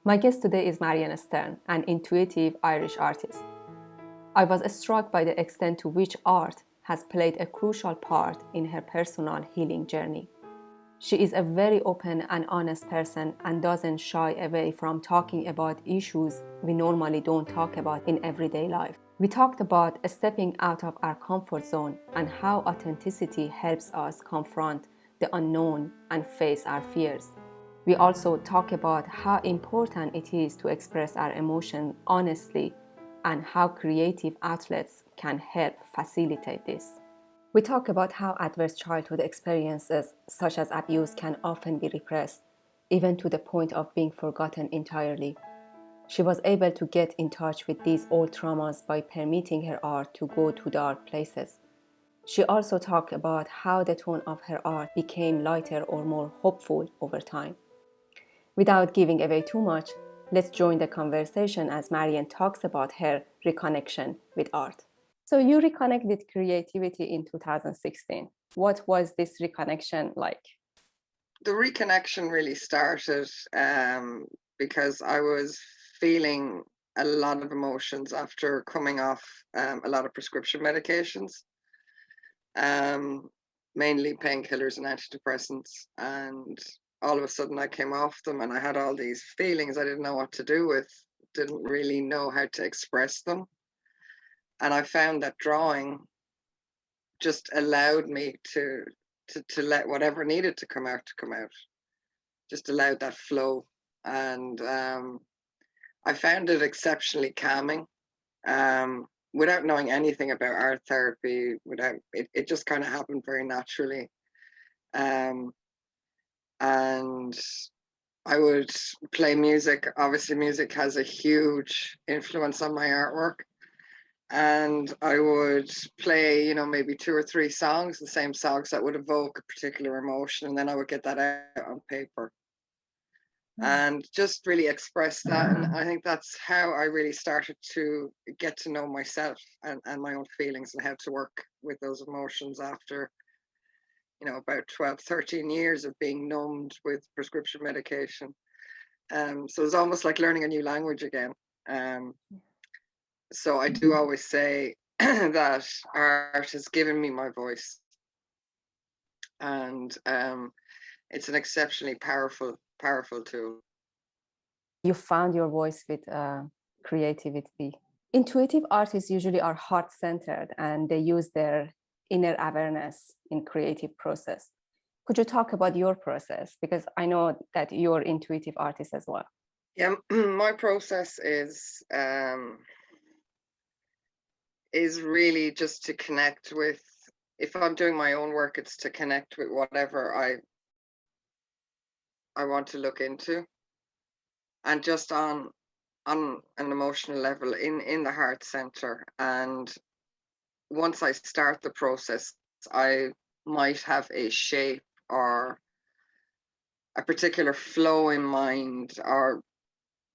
My guest today is Marion Stern, an intuitive Irish artist. I was struck by the extent to which art has played a crucial part in her personal healing journey. She is a very open and honest person and doesn't shy away from talking about issues we normally don't talk about in everyday life. We talked about stepping out of our comfort zone and how authenticity helps us confront the unknown and face our fears. We also talk about how important it is to express our emotions honestly and how creative outlets can help facilitate this. We talk about how adverse childhood experiences, such as abuse, can often be repressed, even to the point of being forgotten entirely. She was able to get in touch with these old traumas by permitting her art to go to dark places. She also talked about how the tone of her art became lighter or more hopeful over time. Without giving away too much, let's join the conversation as Marion talks about her reconnection with art. So you reconnected creativity in 2016. What was this reconnection like? The reconnection really started because I was feeling a lot of emotions after coming off a lot of prescription medications, mainly painkillers and antidepressants. And all of a sudden I came off them and I had all these feelings I didn't know what to do with, didn't really know how to express them. And I found that drawing just allowed me to let whatever needed to come out, just allowed that flow. And I found it exceptionally calming. Without knowing anything about art therapy, it just kind of happened very naturally. And I would play music. Obviously, music has a huge influence on my artwork. And I would play, maybe 2 or 3 songs, the same songs that would evoke a particular emotion, and then I would get that out on paper and just really express that. And I think that's how I really started to get to know myself and my own feelings and how to work with those emotions after, about 12, 13 years of being numbed with prescription medication. So it's almost like learning a new language again. So I do always say that art has given me my voice, and it's an exceptionally powerful tool. You found your voice with creativity. Intuitive artists usually are heart-centered and they use their inner awareness in creative process. Could you talk about your process? Because I know that you're intuitive artist as well. Yeah, my process is really just to connect with. If I'm doing my own work, it's to connect with whatever I want to look into, and just on an emotional level in the heart center. And once I start the process, I might have a shape or a particular flow in mind, or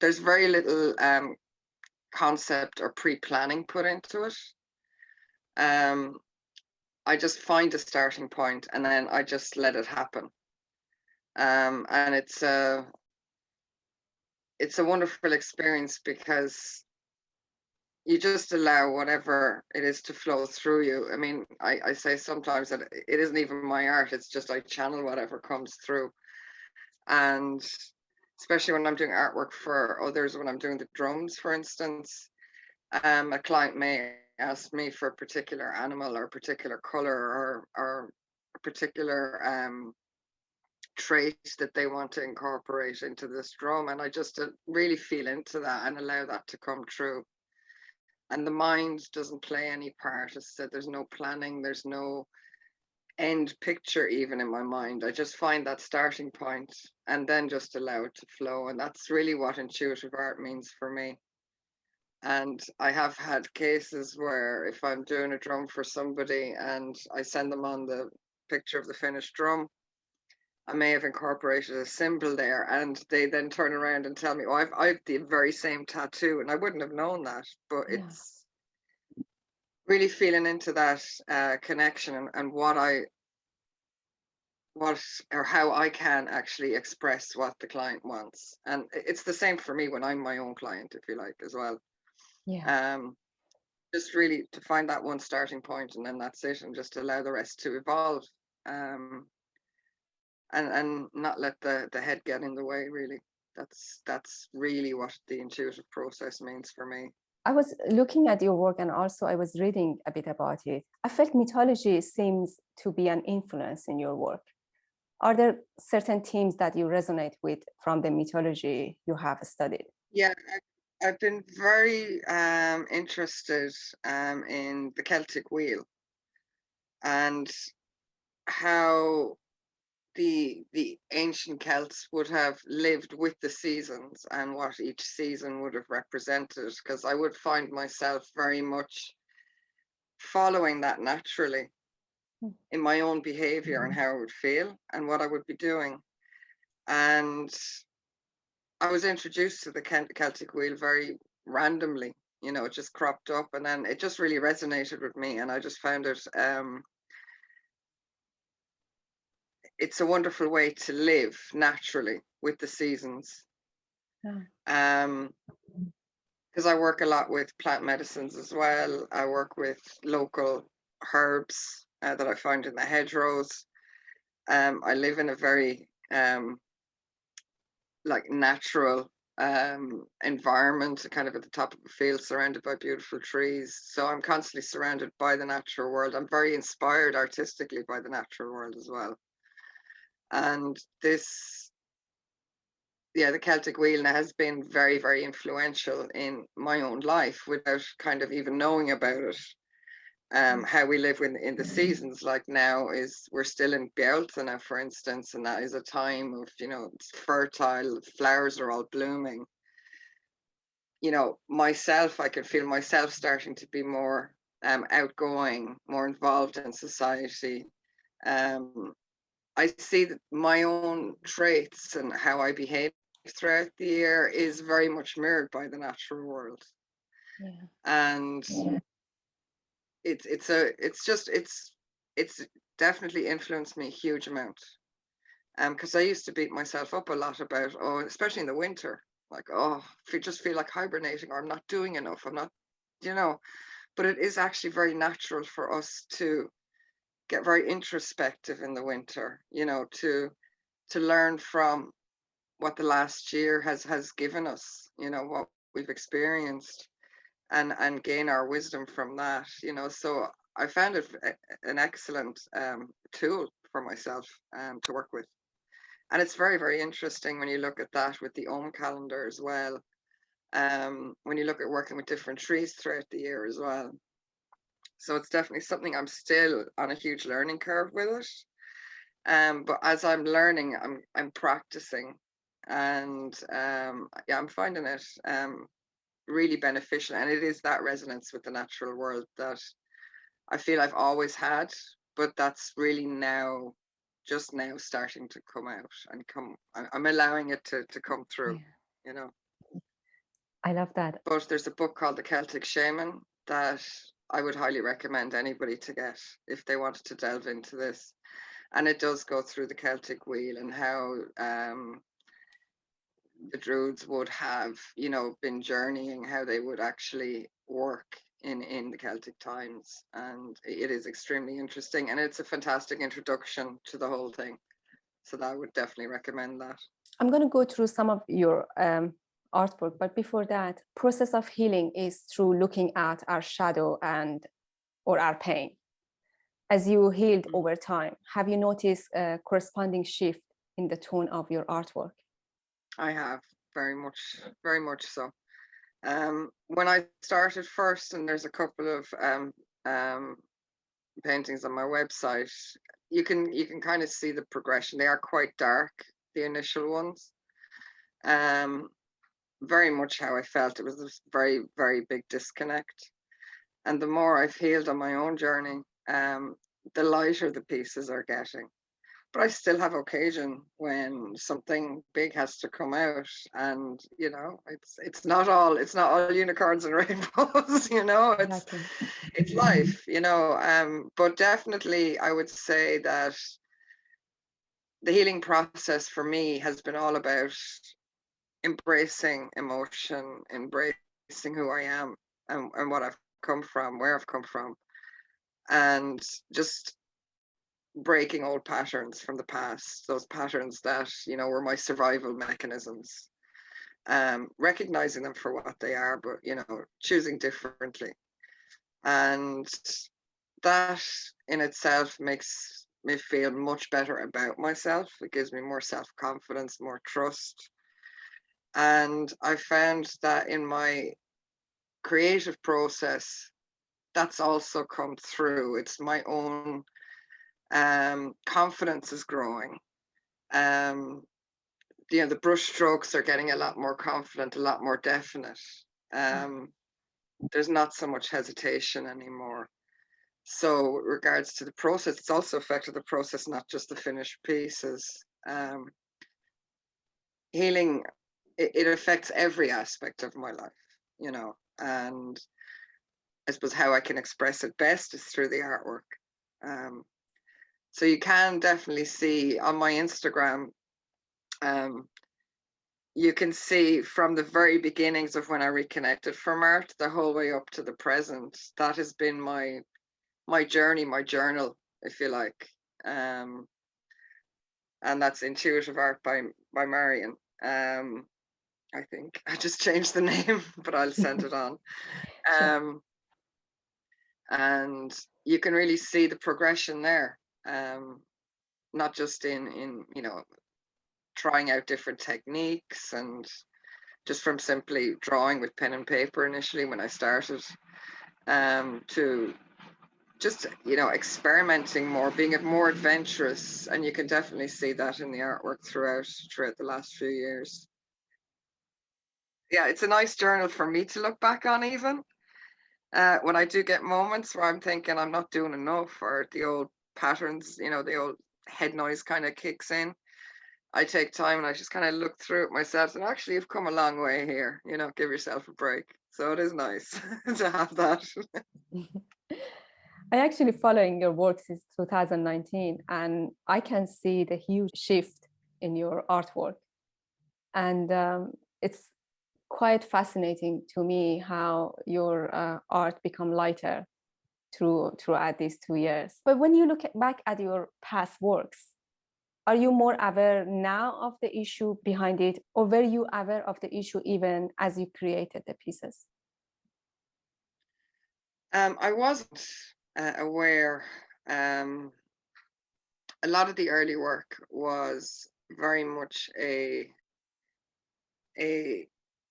there's very little concept or pre-planning put into it. I just find a starting point and then I just let it happen. And it's a wonderful experience because you just allow whatever it is to flow through you. I mean, I say sometimes that it isn't even my art, it's just I channel whatever comes through. And especially when I'm doing artwork for others, when I'm doing the drums, for instance, a client may ask me for a particular animal or a particular color or a particular trait that they want to incorporate into this drum. And I just really feel into that and allow that to come true. And the mind doesn't play any part. As I said, there's no planning, there's no end picture even in my mind. I just find that starting point and then just allow it to flow. And that's really what intuitive art means for me. And I have had cases where if I'm doing a drum for somebody and I send them on the picture of the finished drum, I may have incorporated a symbol there, and they then turn around and tell me, "Oh, I've the very same tattoo," and I wouldn't have known that. But Yeah. it's really feeling into that connection and what what or how I can actually express what the client wants. And it's the same for me when I'm my own client, if you like, as well. Yeah. Just really to find that one starting point, and then that's it, and just allow the rest to evolve. And not let the head get in the way, really. That's really what the intuitive process means for me. I was looking at your work and also I was reading a bit about it. I felt mythology seems to be an influence in your work. Are there certain themes that you resonate with from the mythology you have studied? Yeah, I've been very interested in the Celtic wheel, and how the ancient Celts would have lived with the seasons and what each season would have represented, because I would find myself very much following that naturally Mm. in my own behavior and how I would feel and what I would be doing. And I was introduced to the Celtic wheel very randomly. It just cropped up, and then it just really resonated with me, and I just found it it's a wonderful way to live naturally with the seasons. Yeah. Because I work a lot with plant medicines as well. I work with local herbs that I find in the hedgerows. I live in a very like natural environment, kind of at the top of a field, surrounded by beautiful trees. So I'm constantly surrounded by the natural world. I'm very inspired artistically by the natural world as well. And the Celtic wheel has been very, very influential in my own life without kind of even knowing about it. How we live in the seasons, like now we're still in Bealta now, for instance, and that is a time of, it's fertile, flowers are all blooming. Myself, I can feel myself starting to be more outgoing, more involved in society. I see that my own traits and how I behave throughout the year is very much mirrored by the natural world. Yeah. And it's definitely influenced me a huge amount. Because I used to beat myself up a lot about, especially in the winter, like, if you just feel like hibernating, or I'm not doing enough, I'm not, but it is actually very natural for us to get very introspective in the winter, to learn from what the last year has given us, what we've experienced, and gain our wisdom from that, so I found it an excellent tool for myself to work with. And it's very, very interesting when you look at that with the calendar as well. When you look at working with different trees throughout the year as well. So it's definitely something I'm still on a huge learning curve with it. But as I'm learning, I'm practicing, and I'm finding it really beneficial. And it is that resonance with the natural world that I feel I've always had, but that's really just now starting to come out and I'm allowing it to come through, Yeah. I love that. But there's a book called The Celtic Shaman that I would highly recommend anybody to get if they wanted to delve into this. And it does go through the Celtic wheel and how the Druids would have, been journeying, how they would actually work in the Celtic times. And it is extremely interesting, and it's a fantastic introduction to the whole thing. So I would definitely recommend that. I'm going to go through some of your artwork, but before that, process of healing is through looking at our shadow or our pain. As you healed over time, have you noticed a corresponding shift in the tone of your artwork? I have, very much so. When I started first, and there's a couple of paintings on my website, you can kind of see the progression. They are quite dark, the initial ones. Very much how I felt. It was a very, very big disconnect. And the more I've healed on my own journey, the lighter the pieces are getting. But I still have occasion when something big has to come out, and it's not all unicorns and rainbows, it's life, but definitely I would say that the healing process for me has been all about embracing emotion, embracing who I am, and what I've come from, where I've come from, and just breaking old patterns from the past, those patterns that, were my survival mechanisms, recognizing them for what they are, but, choosing differently. And that in itself makes me feel much better about myself. It gives me more self-confidence, more trust. And I found that in my creative process, that's also come through. It's my own confidence is growing. The brush strokes are getting a lot more confident, a lot more definite. There's not so much hesitation anymore. So with regards to the process, it's also affected the process, not just the finished pieces. Healing, it affects every aspect of my life, and I suppose how I can express it best is through the artwork. So you can definitely see on my Instagram, you can see from the very beginnings of when I reconnected from art, the whole way up to the present. That has been my journey, my journal, if you like. And that's Intuitive Art by Marion. I think I just changed the name, but I'll send it on. Sure. And you can really see the progression there, not just in trying out different techniques, and just from simply drawing with pen and paper initially when I started, to just experimenting more, being more adventurous. And you can definitely see that in the artwork throughout the last few years. Yeah, it's a nice journal for me to look back on, even when I do get moments where I'm thinking I'm not doing enough, or the old patterns, the old head noise kind of kicks in. I take time and I just kind of look through it myself, and actually you've come a long way here, give yourself a break. So it is nice to have that. I actually following your work since 2019, and I can see the huge shift in your artwork. And it's quite fascinating to me how your art become lighter throughout these 2 years. But when you look back at your past works, are you more aware now of the issue behind it, or were you aware of the issue even as you created the pieces? I wasn't aware. A lot of the early work was very much a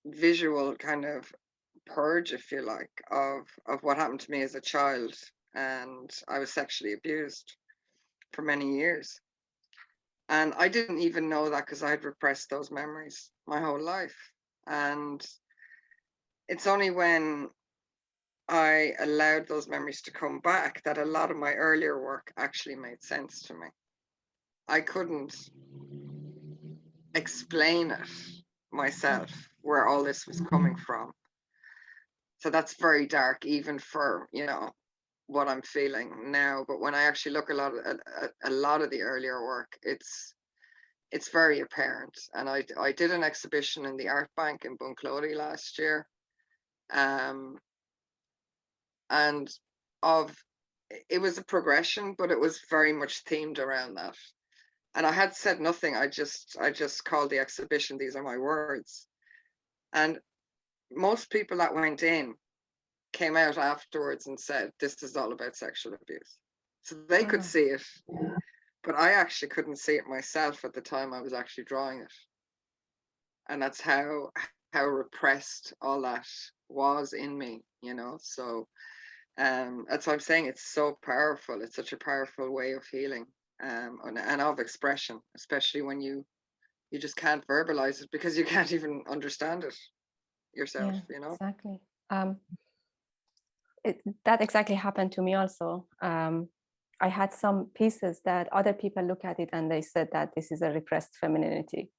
visual kind of purge, if you like, of what happened to me as a child. And I was sexually abused for many years. And I didn't even know that, because I had repressed those memories my whole life. And it's only when I allowed those memories to come back that a lot of my earlier work actually made sense to me. I couldn't explain it myself, where all this was coming from. So that's very dark, even for, what I'm feeling now. But when I actually look a lot of the earlier work, it's very apparent. And I did an exhibition in the Art Bank in Bunclody last year. And it was a progression, but it was very much themed around that. And I had said nothing. I just called the exhibition "These Are My Words." And most people that went in came out afterwards and said, "This is all about sexual abuse." So they could see it, but I actually couldn't see it myself at the time I was actually drawing it. And that's how repressed all that was in me, So that's why I'm saying it's so powerful. It's such a powerful way of healing, and of expression, especially when you just can't verbalize it, because you can't even understand it yourself. Yeah, exactly. That exactly happened to me also. I had some pieces that other people look at it and they said that this is a repressed femininity,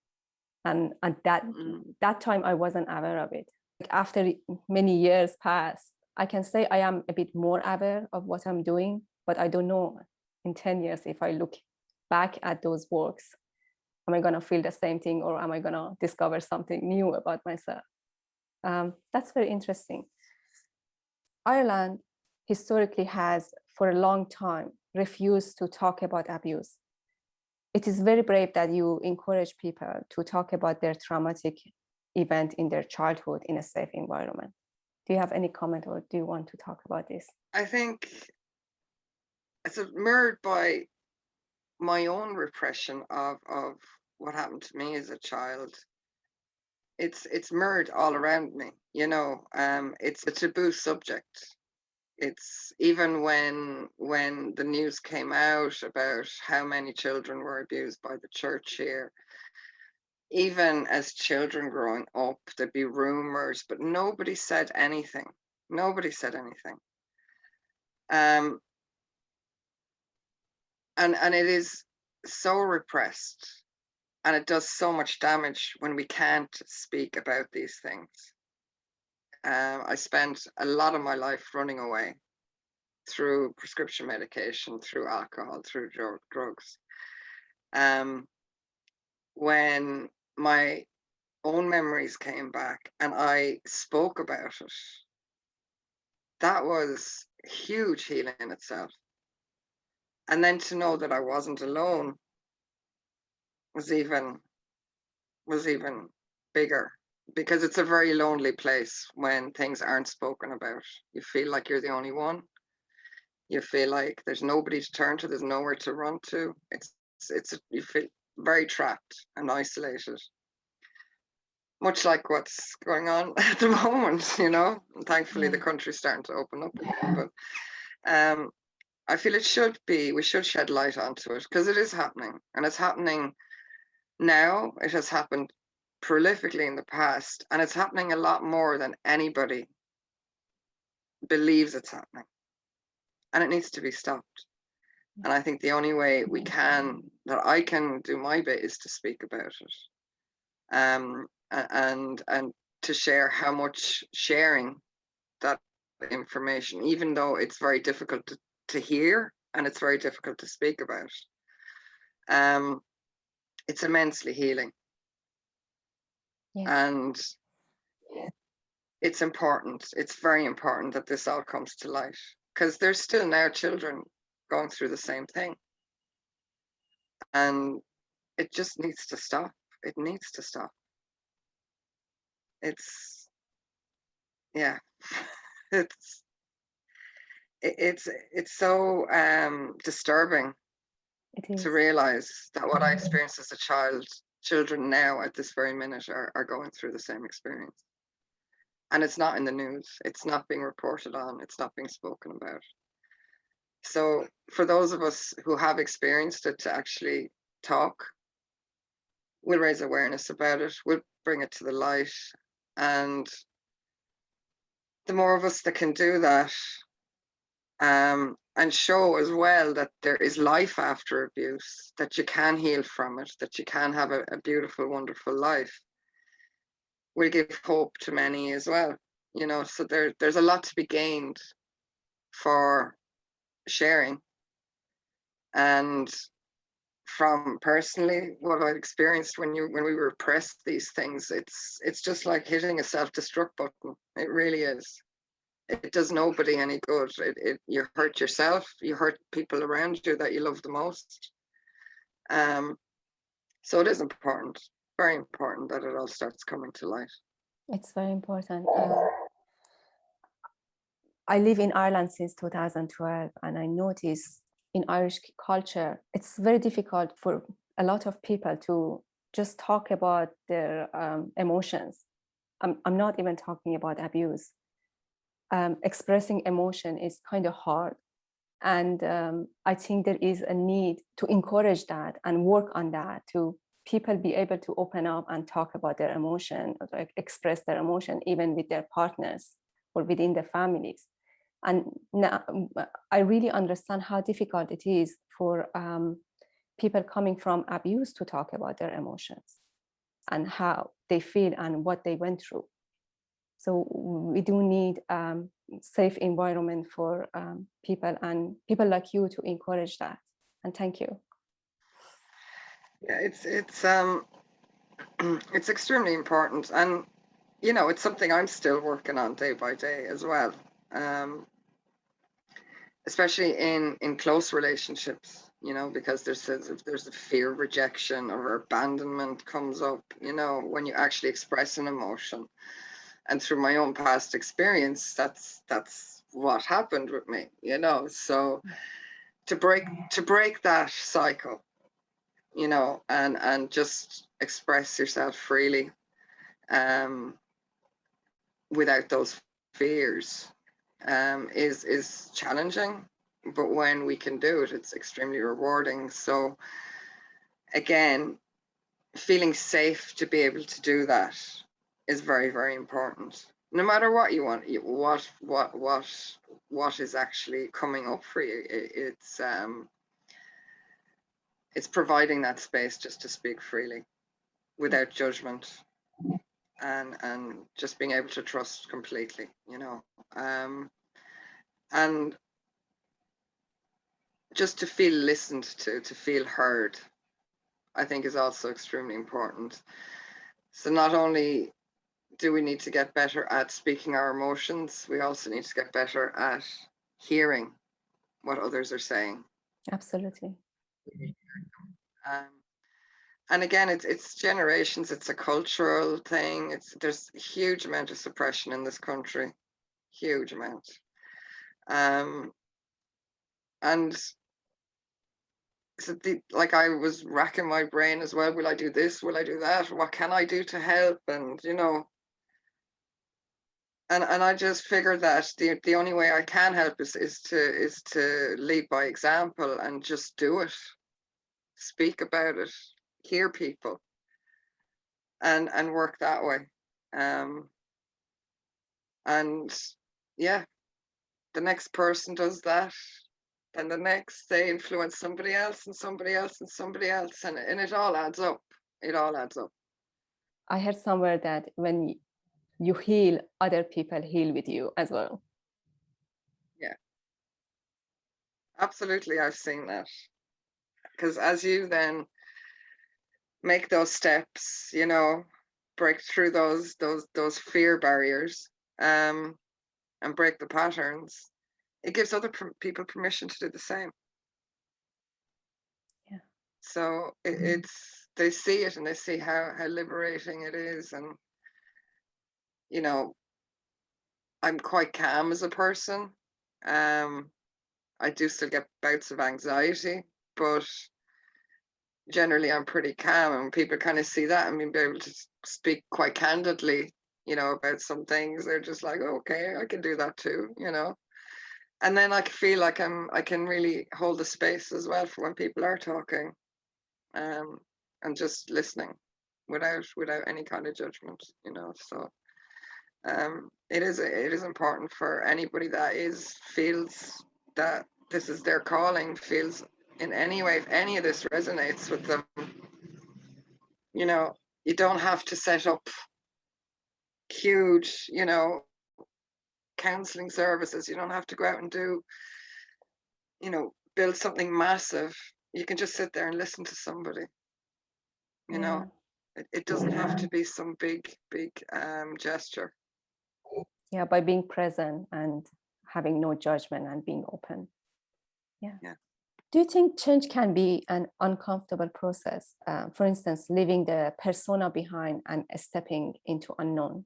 and that time I wasn't aware of it. After many years passed, I can say I am a bit more aware of what I'm doing, but I don't know in 10 years if I look back at those works am I going to feel the same thing, or am I going to discover something new about myself? That's very interesting. Ireland historically has, for a long time, refused to talk about abuse. It is very brave that you encourage people to talk about their traumatic event in their childhood in a safe environment. Do you have any comment, or do you want to talk about this? I think it's mirrored by my own repression of what happened to me as a child. It's mirrored all around me, you know. It's a taboo subject. It's even when the news came out about how many children were abused by the church here, even as children growing up, there'd be rumors, but nobody said anything. Nobody said anything. And it is so repressed, and it does so much damage when we can't speak about these things. I spent a lot of my life running away through prescription medication, through alcohol, through drugs. When my own memories came back and I spoke about it, that was huge healing in itself. And then to know that I wasn't alone was even bigger, because it's a very lonely place when things aren't spoken about. You feel like you're the only one. You feel like there's nobody to turn to, there's nowhere to run to. You feel very trapped and isolated, much like what's going on at the moment, you know. And thankfully, the country's starting to open up again. But I feel we should shed light onto it, because it is happening, and it's happening now. It has happened prolifically in the past, and it's happening a lot more than anybody believes it's happening, and it needs to be stopped. And I think the only way that I can do my bit is to speak about it, and to share how much sharing that information, even though it's very difficult to hear and it's very difficult to speak about, it's immensely healing. Yes. And it's important. It's very important that this all comes to light, because there's still now children going through the same thing. And it just needs to stop. It needs to stop. It's, yeah, it's so disturbing to realize that what I experienced as a child, children now at this very minute are going through the same experience. And it's not in the news. It's not being reported on. It's not being spoken about. So for those of us who have experienced it to actually talk, we'll raise awareness about it. We'll bring it to the light. And the more of us that can do that, and show as well that there is life after abuse, that you can heal from it, that you can have a beautiful, wonderful life, will give hope to many as well. You know, so there's a lot to be gained for sharing. And from personally what I've experienced when we repress these things, it's just like hitting a self-destruct button. It really is. It does nobody any good. You hurt yourself, you hurt people around you that you love the most. So it is important, very important, that it all starts coming to light. It's very important. I live in Ireland since 2012, and I notice in Irish culture, it's very difficult for a lot of people to just talk about their emotions. I'm not even talking about abuse. Expressing emotion is kind of hard. And I think there is a need to encourage that and work on that, to people be able to open up and talk about their emotion, or like express their emotion, even with their partners or within their families. And now I really understand how difficult it is for people coming from abuse to talk about their emotions and how they feel and what they went through. So we do need safe environment for people, and people like you to encourage that. And thank you. Yeah, it's extremely important, and it's something I'm still working on day by day as well. Um, Especially in close relationships, because there's a fear of rejection or abandonment comes up, when you actually express an emotion. And through my own past experience, that's what happened with me, so to break that cycle, and just express yourself freely, um without those fears, is challenging, but when we can do it, it's extremely rewarding. So again, feeling safe to be able to do that is very, very important. No matter what you want, what is actually coming up for you, it's providing that space just to speak freely without judgment, and just being able to trust completely, and just to feel listened to feel heard, I think is also extremely important. So not only do we need to get better at speaking our emotions, we also need to get better at hearing what others are saying. Absolutely. Um, and again, it's generations, it's a cultural thing. There's a huge amount of suppression in this country, huge amount. And so like I was racking my brain as well. Will I do this? Will I do that? What can I do to help? And and I just figured that the only way I can help is to lead by example and just do it, speak about it, hear people, and work that way. Um, and yeah, the next person does that, and the next they influence somebody else and somebody else and somebody else, and it all adds up. It all adds up. I heard somewhere that when you heal, other people heal with you as well. Yeah, absolutely. I've seen that, because as you then make those steps, break through those fear barriers, and break the patterns, it gives other people permission to do the same. Yeah. So they see it and they see how liberating it is. And I'm quite calm as a person. I do still get bouts of anxiety, but generally I'm pretty calm, and people kind of see that and be able to speak quite candidly, about some things. They're just like, okay, I can do that too, and then I feel like I can really hold the space as well for when people are talking, and just listening without any kind of judgment, so it is important for anybody that feels that this is their calling, feels in any way, if any of this resonates with them, you don't have to set up huge, counseling services. You don't have to go out and do, build something massive. You can just sit there and listen to somebody, you Yeah. know. It doesn't have to be some big gesture. Yeah, by being present and having no judgment and being open. Yeah. Yeah. Do you think change can be an uncomfortable process? For instance, leaving the persona behind and stepping into unknown.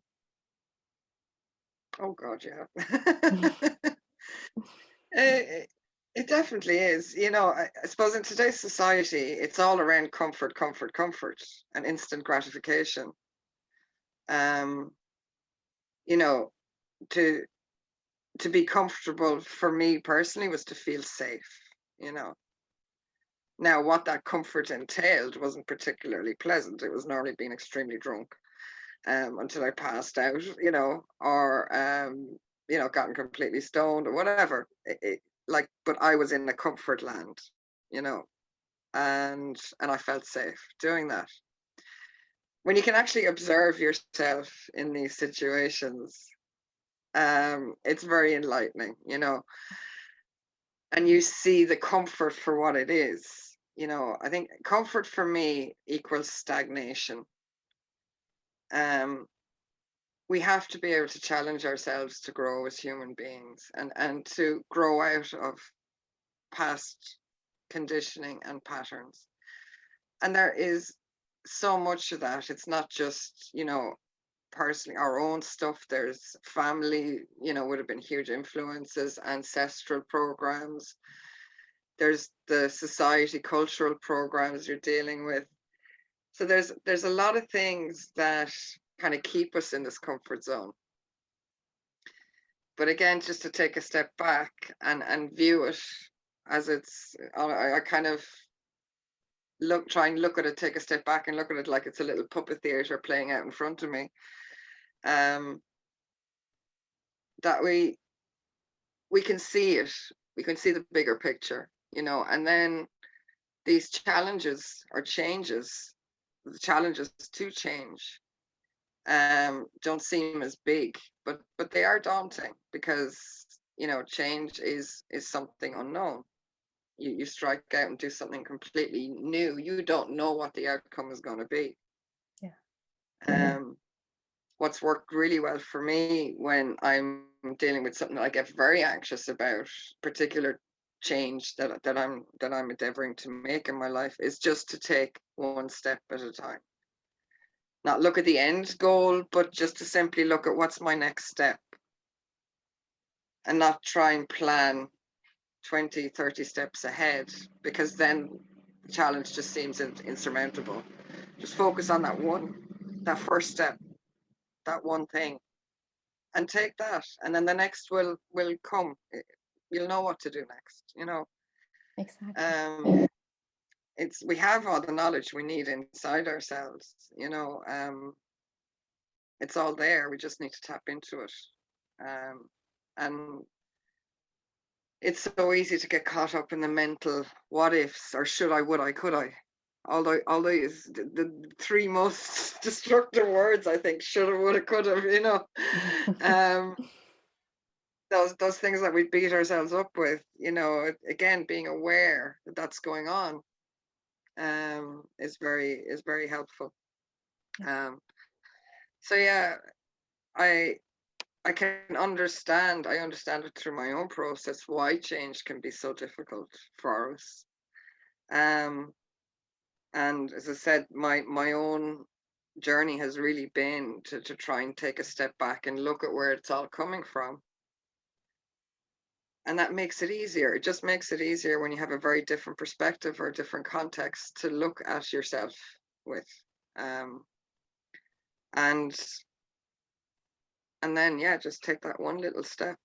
Oh God, yeah. It definitely is. I suppose in today's society, it's all around comfort, comfort, comfort, and instant gratification. Um, you know, to to be comfortable for me personally was to feel safe. You know. Now, what that comfort entailed wasn't particularly pleasant. It was normally being extremely drunk, until I passed out, or gotten completely stoned or whatever. But I was in a comfort land, you know, and I felt safe doing that. When you can actually observe yourself in these situations, it's very enlightening, and you see the comfort for what it is. you know, I think comfort for me equals stagnation. Um, we have to be able to challenge ourselves to grow as human beings, and to grow out of past conditioning and patterns. And there is so much of that. It's not just, you know, personally our own stuff. There's family, you know, would have been huge influences, ancestral programs. There's the society cultural programs you're dealing with. So there's a lot of things that kind of keep us in this comfort zone. But again, just to take a step back and view it as it's, I kind of try and look at it, take a step back and look at it like it's a little puppet theater playing out in front of me. That we can see it, we can see the bigger picture, you know, and then these challenges or changes, the challenges to change, don't seem as big, but they are daunting, because, you know, change is something unknown. You strike out and do something completely new. You don't know what the outcome is going to be. Yeah. What's worked really well for me when I'm dealing with something that I get very anxious about, particular change that I'm endeavoring to make in my life, is just to take one step at a time. Not look at the end goal, but just to simply look at what's my next step, and not try and plan 20, 30 steps ahead, because then the challenge just seems insurmountable. Just focus on that first step, that one thing, and take that, and then the next will come. You'll know what to do next, you know. Exactly. We have all the knowledge we need inside ourselves, you know. It's all there. We just need to tap into it. And it's so easy to get caught up in the mental what ifs, or should I, would I, could I. Although is the three most destructive words, I think: shoulda, woulda, coulda, you know. Those things that we beat ourselves up with, you know. Again, being aware that that's going on, is very helpful. So yeah, I can understand. I understand it through my own process why change can be so difficult for us. And as I said, my own journey has really been to try and take a step back and look at where it's all coming from. And that makes it easier. It just makes it easier when you have a very different perspective or a different context to look at yourself with. And then, yeah, just take that one little step.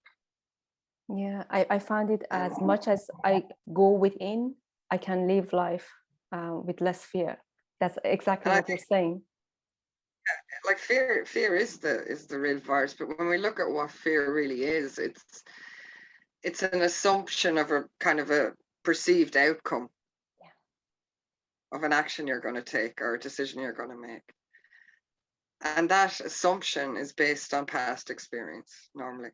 Yeah, I found it, as much as I go within, I can live life with less fear. That's exactly what you're saying. Like fear is the real virus. But when we look at what fear really is, it's an assumption of a kind of a perceived outcome of an action you're going to take or a decision you're going to make. And that assumption is based on past experience normally.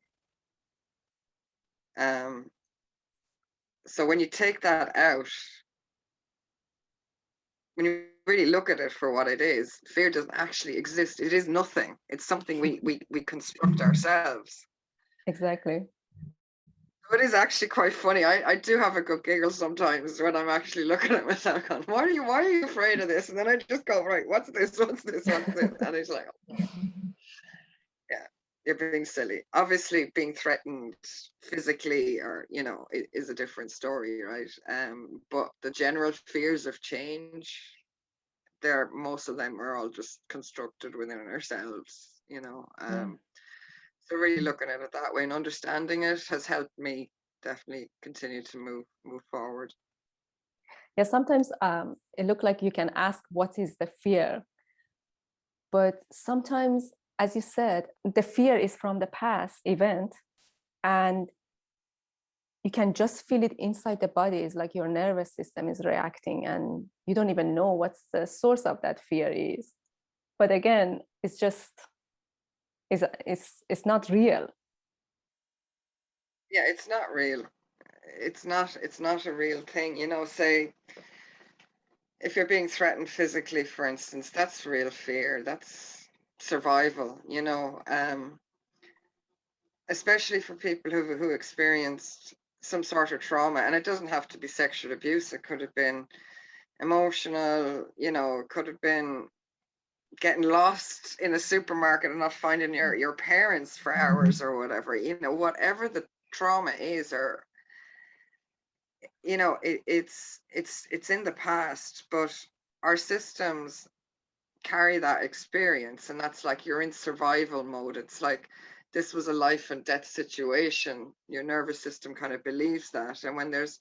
So when you take that out, when you really look at it for what it is, fear doesn't actually exist. It is nothing. It's something we construct ourselves. Exactly. It is actually quite funny. I do have a good giggle sometimes when I'm actually looking at myself going, why are you afraid of this? And then I just go, right, what's this? What's this? What's this? And it's like, yeah, you're being silly. Obviously being threatened physically, or, you know, is a different story, right? But the general fears of change, most of them are all just constructed within ourselves, you know. So really looking at it that way and understanding it has helped me definitely continue to move forward. Yeah, sometimes it looks like you can ask what is the fear, but sometimes, as you said, the fear is from the past event, and you can just feel it inside the body. It's like your nervous system is reacting, and you don't even know what's the source of that fear is. But again, it's just it's not real. Yeah, it's not real. It's not a real thing, you know. Say if you're being threatened physically, for instance, that's real fear. That's survival, you know, especially for people who experienced some sort of trauma. And it doesn't have to be sexual abuse. It could have been emotional, you know, it could have been getting lost in a supermarket and not finding your parents for hours or whatever, you know, whatever the trauma is, or you know, it's in the past, but our systems carry that experience, and that's like you're in survival mode. It's like this was a life and death situation. Your nervous system kind of believes that, and when there's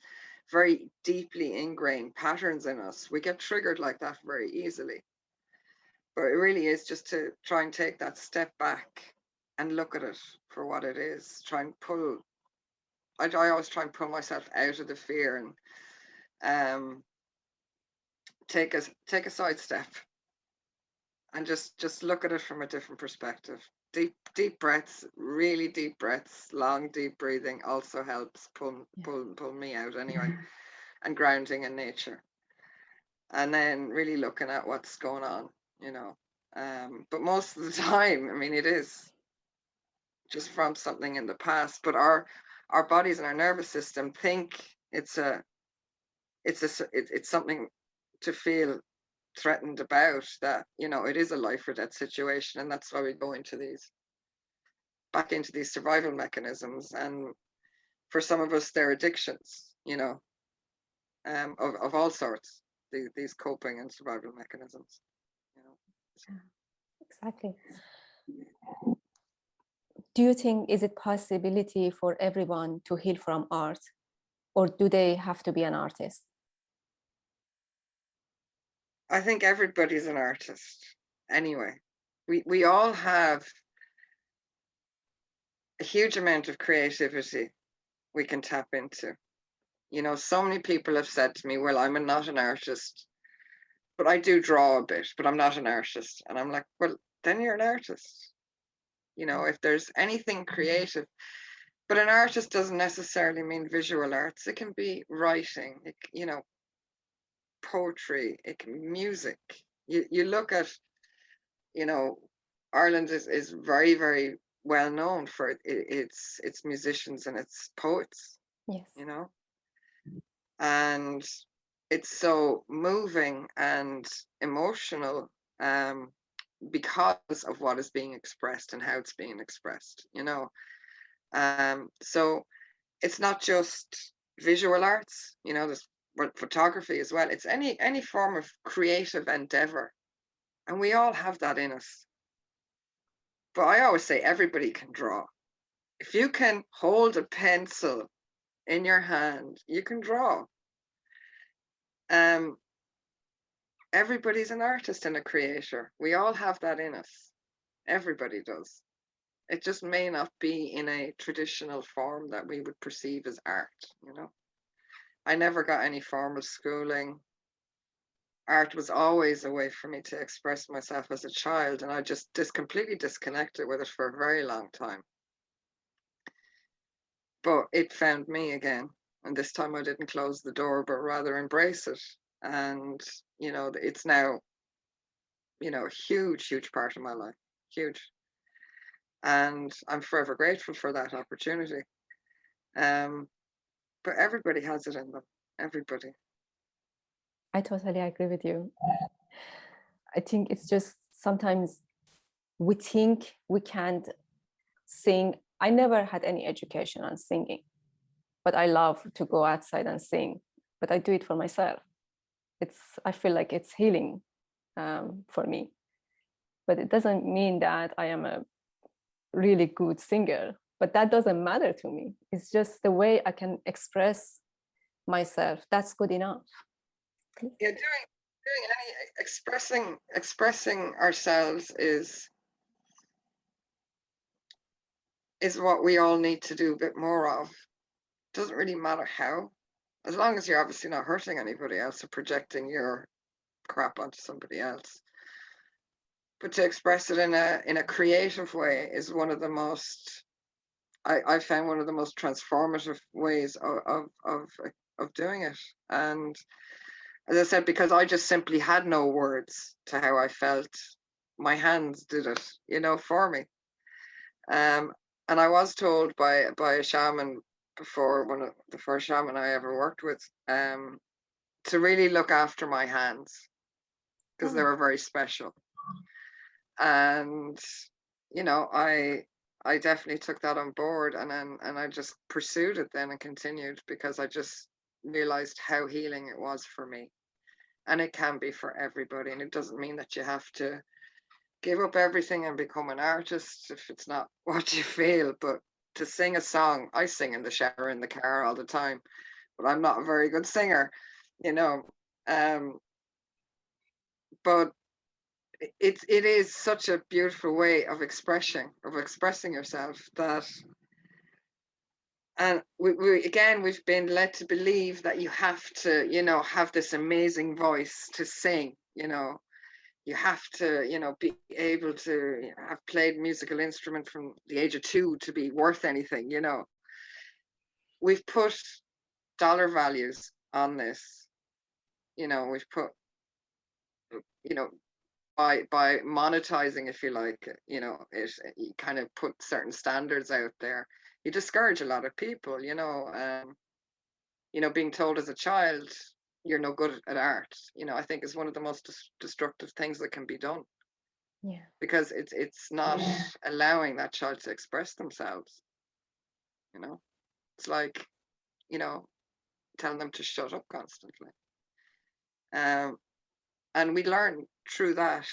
very deeply ingrained patterns in us, we get triggered like that very easily. But it really is just to try and take that step back and look at it for what it is. Try and pull. I always try and pull myself out of the fear and take a side step and just look at it from a different perspective. Deep breaths, really deep breaths, long deep breathing also helps pull me out anyway. And grounding in nature, and then really looking at what's going on, you know. But most of the time, I mean, it is just from something in the past. But our bodies and our nervous system think it's something to feel threatened about, that, you know, it is a life or death situation, and that's why we go back into these survival mechanisms. And for some of us, they're addictions, you know, of all sorts, these coping and survival mechanisms, you know. So. Exactly. Do you think is it possibility for everyone to heal from art, or do they have to be an artist? I think everybody's an artist anyway. We all have a huge amount of creativity we can tap into. You know, so many people have said to me, well, I'm not an artist, but I do draw a bit, but I'm not an artist. And I'm like, well, then you're an artist. You know, if there's anything creative, but an artist doesn't necessarily mean visual arts. It can be writing, you know, poetry, it can be music. You look at, you know, Ireland is very, very well known for its musicians and its poets, Yes. you know, and it's so moving and emotional because of what is being expressed and how it's being expressed, you know. So it's not just visual arts, you know, there's photography as well. It's any form of creative endeavor, and we all have that in us. But I always say everybody can draw. If you can hold a pencil in your hand, you can draw. Everybody's an artist and a creator. We all have that in us. Everybody does. It just may not be in a traditional form that we would perceive as art, you know. I never got any formal schooling. Art was always a way for me to express myself as a child, and I just completely disconnected with it for a very long time. But it found me again, and this time I didn't close the door, but rather embrace it. And, you know, it's now, you know, a huge part of my life, huge. And I'm forever grateful for that opportunity. But everybody has it in them, everybody. I totally agree with you. I think it's just sometimes we think we can't sing. I never had any education on singing, but I love to go outside and sing, but I do it for myself. I feel like it's healing for me, but it doesn't mean that I am a really good singer, but that doesn't matter to me. It's just the way I can express myself. That's good enough. Yeah, doing any expressing ourselves is what we all need to do a bit more of. Doesn't really matter how, as long as you're obviously not hurting anybody else or projecting your crap onto somebody else. But to express it in a creative way is one of the most, I found one of the most transformative ways of doing it. And as I said, because I just simply had no words to how I felt, my hands did it, you know, for me. And I was told by a shaman before, one of the first shaman I ever worked with, to really look after my hands because they Oh, were very special. And you know, I definitely took that on board, and I just pursued it then and continued, because I just realized how healing it was for me. And it can be for everybody, and it doesn't mean that you have to give up everything and become an artist if it's not what you feel. But to sing a song, I sing in the shower, in the car all the time, but I'm not a very good singer, you know. Um, but it is such a beautiful way of expressing yourself, that, and we again, we've been led to believe that you have to, you know, have this amazing voice to sing, you know. You have to, you know, be able to have played musical instrument from the age of 2 to be worth anything, you know. We've put dollar values on this, you know. We've put, you know, by monetizing, if you like, you know, it, you kind of put certain standards out there. You discourage a lot of people, you know. You know, being told as a child you're no good at art, you know, I think is one of the most destructive things that can be done, yeah. because it's not allowing that child to express themselves, you know. It's like, you know, telling them to shut up constantly. um and we learn through that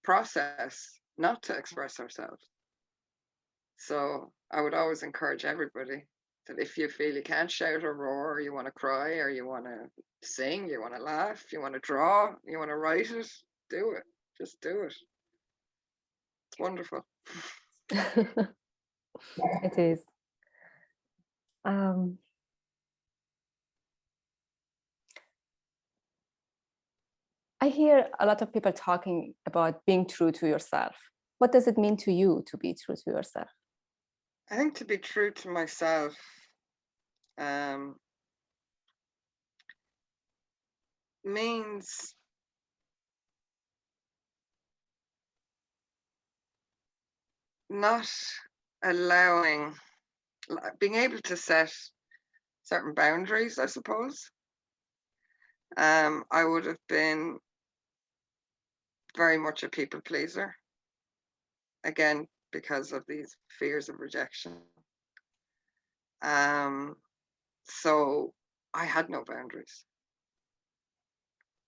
process not to express ourselves. So I would always encourage everybody that if you feel you can't shout or roar, or you want to cry, or you want to sing, you want to laugh, you want to draw, you want to write it, do it. Just do it. It's wonderful. It is. Um, I hear a lot of people talking about being true to yourself. What does it mean to you to be true to yourself? I think to be true to myself, um, means not allowing, being able to set certain boundaries, I suppose. I would have been very much a people pleaser, again, because of these fears of rejection. Um, so I had no boundaries,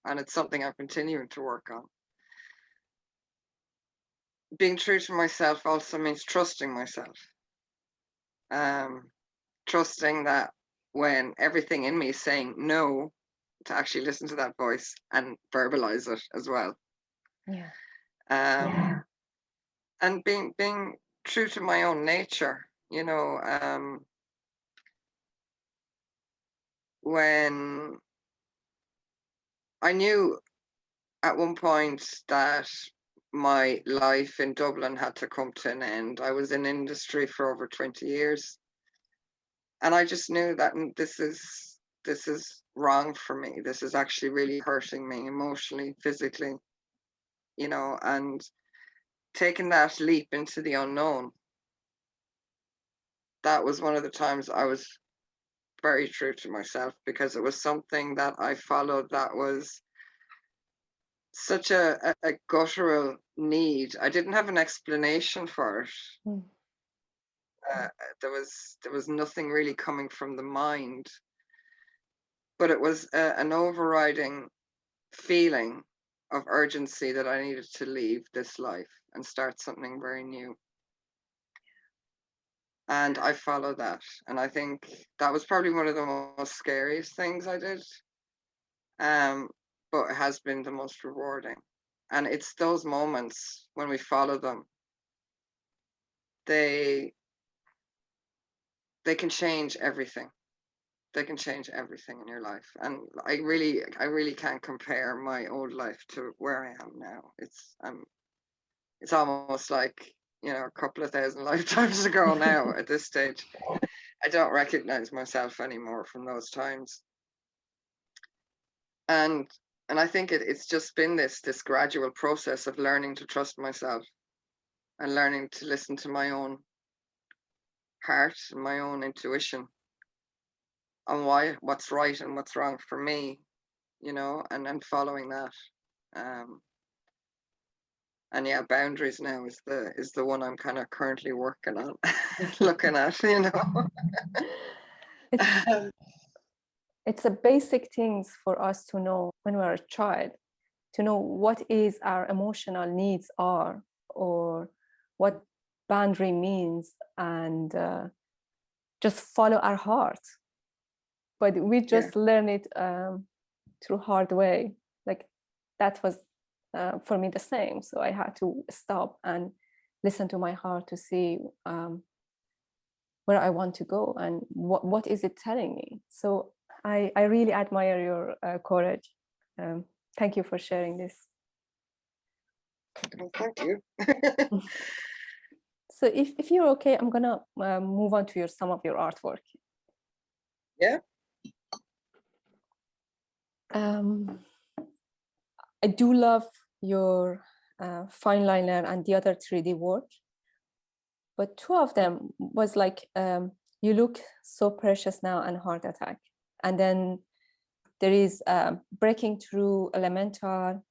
and it's something I'm continuing to work on. Being true to myself also means trusting myself. Um, Trusting that when everything in me is saying no, to actually listen to that voice and verbalize it as well. Yeah. And being true to my own nature, you know. When I knew at one point that my life in Dublin had to come to an end. I was in industry for over 20 years, and I just knew that this is wrong for me. This is actually really hurting me emotionally, physically, you know. And taking that leap into the unknown, that was one of the times I was very true to myself, because it was something that I followed that was such a guttural need. I didn't have an explanation for it. Mm. There was nothing really coming from the mind, but it was an overriding feeling of urgency that I needed to leave this life and start something very new. And I followed that, and I think that was probably one of the most scariest things I did. But it has been the most rewarding. And it's those moments when we follow them, they can change everything. They can change everything in your life. And I really can't compare my old life to where I am now. It's almost like, you know, a couple of thousand lifetimes ago now at this stage. I don't recognize myself anymore from those times. And I think it's just been this gradual process of learning to trust myself and learning to listen to my own heart and my own intuition on what's right and what's wrong for me, you know, and following that. And yeah, boundaries now is the one I'm kind of currently working on, looking at, you know. It's a basic things for us to know when we're a child, to know what is our emotional needs are, or what boundary means, and just follow our heart. But we just learn it through hard way. Like that was for me the same. So I had to stop and listen to my heart to see where I want to go and what is it telling me. So I really admire your courage. Thank you for sharing this. Well, thank you. So if you're okay, I'm gonna move on to some of your artwork. Yeah. I do love your fine liner and the other 3D work, but two of them was like, you look so precious now and heart attack. And then there is breaking through elemental.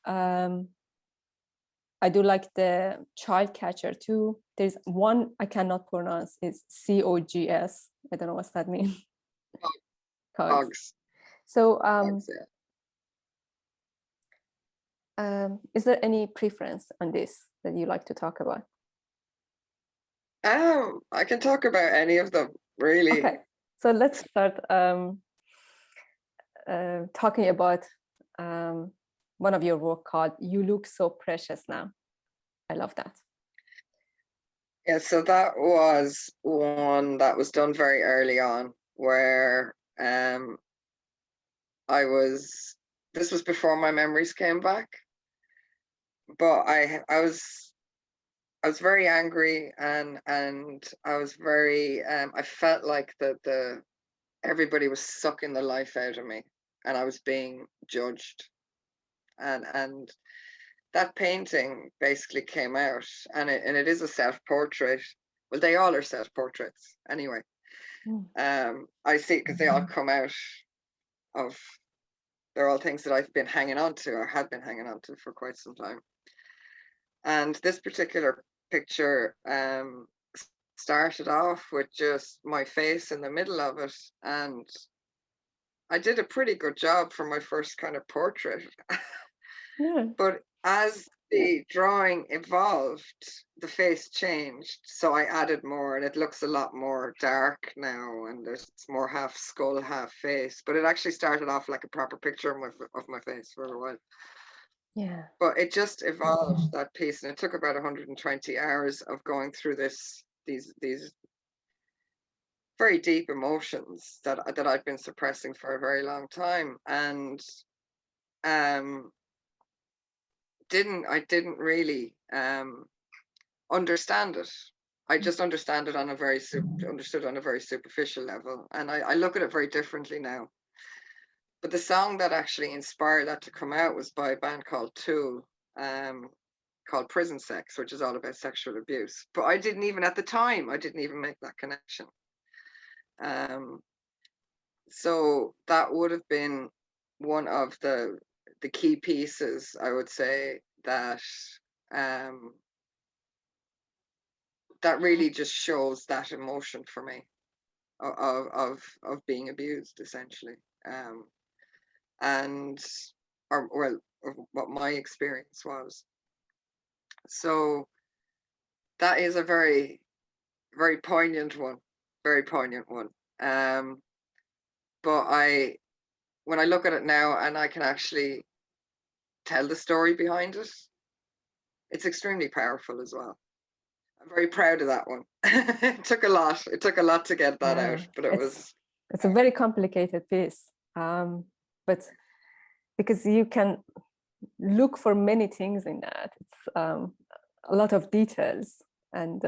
I do like the child catcher too. There's one I cannot pronounce, it's COGS. I don't know what's that mean. Cogs. So Cogs, yeah. Is there any preference on this that you like to talk about? I can talk about any of them, really. Okay, so let's start talking about one of your work called "You Look So Precious Now." I love that. Yeah, so that was one that was done very early on, where this was before my memories came back, but I was very angry, and I was very I felt like the everybody was sucking the life out of me, and I was being judged, and that painting basically came out, and it is a self-portrait. Well, they all are self-portraits anyway. I see, because they all come out of, they're all things that I've been hanging on to, or had been hanging on to for quite some time. And this particular picture started off with just my face in the middle of it, and I did a pretty good job for my first kind of portrait. Yeah. But as the drawing evolved, the face changed, so I added more, and it looks a lot more dark now, and there's more half skull, half face. But it actually started off like a proper picture of my face for a while. Yeah. But it just evolved, that piece, and it took about 120 hours of going through these very deep emotions that I've been suppressing for a very long time, and I didn't really understand it. I just understood on a very superficial level, and I look at it very differently now. But the song that actually inspired that to come out was by a band called Tool, called Prison Sex, which is all about sexual abuse. But I didn't even, at the time, I didn't even make that connection. So that would have been one of the key pieces, I would say, that that really just shows that emotion for me of being abused, essentially, and of what my experience was. So that is a very, very poignant one, very poignant one. But when I look at it now and I can actually tell the story behind it, it's extremely powerful as well. I'm very proud of that one. It took a lot. It took a lot to get that out, but it's a very complicated piece. But because you can look for many things in that, it's a lot of details, and